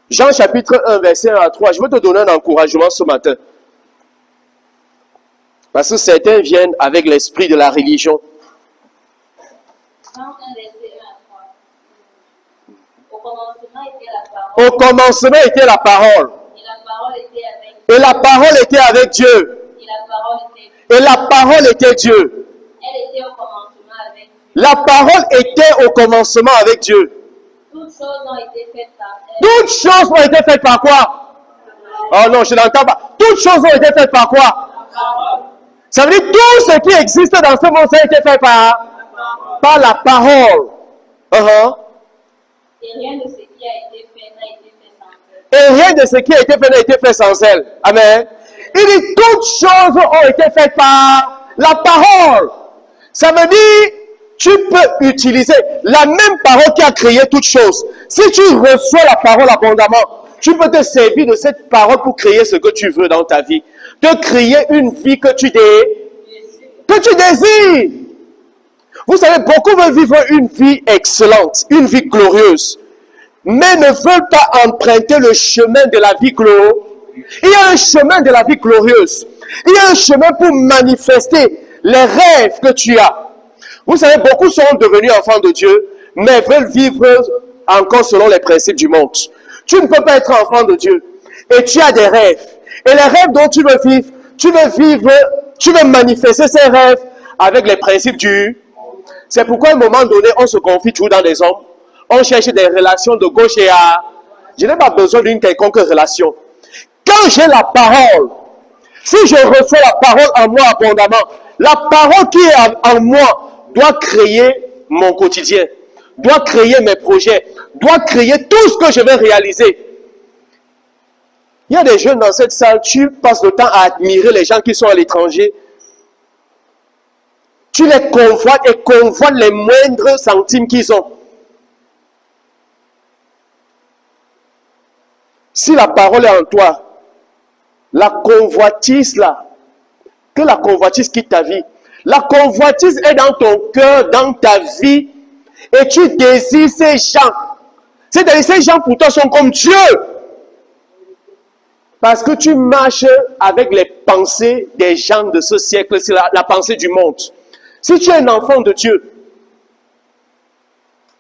Jean chapitre 1, verset 1 à 3. Je veux te donner un encouragement ce matin. Parce que certains viennent avec l'esprit de la religion. Jean 1, verset 1 à 3. Au commencement était la parole. Au commencement était la parole. Et la parole était avec Dieu. Et la parole était Dieu. Elle était au commencement avec Dieu. La parole était au commencement avec Dieu. Toutes choses ont été faites par elle. Toutes choses ont été faites par quoi? Oh non, je n'entends pas. Toutes choses ont été faites par quoi? Ça veut dire tout ce qui existe dans ce monde, ça a été fait par la parole. Et rien de ce qui a été fait n'a été fait sans elle. Et rien de ce qui a été fait n'a été fait sans elle. Amen. Il dit toutes choses ont été faites par la parole. Ça veut dire tu peux utiliser la même parole qui a créé toutes choses. Si tu reçois la parole abondamment, tu peux te servir de cette parole pour créer ce que tu veux dans ta vie. De créer une vie que tu désires. Vous savez, beaucoup veulent vivre une vie excellente, une vie glorieuse, mais ne veulent pas emprunter le chemin de la vie glorieuse. Il y a un chemin de la vie glorieuse. Il y a un chemin pour manifester les rêves que tu as. Vous savez, beaucoup sont devenus enfants de Dieu, mais veulent vivre encore selon les principes du monde. Tu ne peux pas être enfant de Dieu. Et tu as des rêves. Et les rêves dont tu veux vivre, tu veux manifester ces rêves avec les principes du... C'est pourquoi à un moment donné, on se confie toujours dans des hommes. On cherche des relations de gauche et à... Je n'ai pas besoin d'une quelconque relation. Quand j'ai la parole, si je reçois la parole en moi abondamment, la parole qui est en moi doit créer mon quotidien, doit créer mes projets, doit créer tout ce que je vais réaliser. Il y a des jeunes dans cette salle, tu passes le temps à admirer les gens qui sont à l'étranger. Tu les convoites et convoites les moindres centimes qu'ils ont. Si la parole est en toi, la convoitise là, que la convoitise quitte ta vie. La convoitise est dans ton cœur, dans ta vie, et tu désires ces gens. C'est-à-dire ces gens pour toi sont comme Dieu. Parce que tu marches avec les pensées des gens de ce siècle, c'est la pensée du monde. Si tu es un enfant de Dieu,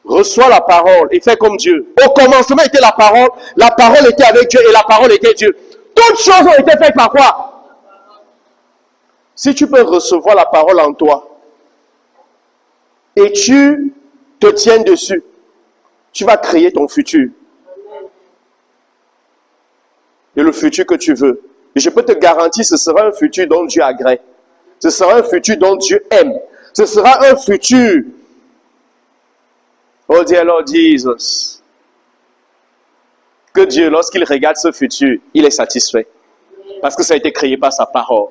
reçois la parole et fais comme Dieu. Au commencement était la parole était avec Dieu et la parole était Dieu. Toutes choses ont été faites par quoi? Si tu peux recevoir la parole en toi et tu te tiens dessus, tu vas créer ton futur. Et le futur que tu veux. Et je peux te garantir, ce sera un futur dont Dieu agrée. Ce sera un futur dont Dieu aime. Ce sera un futur. Oh dear Lord Jesus. Que Dieu, lorsqu'il regarde ce futur, il est satisfait. Parce que ça a été créé par sa parole.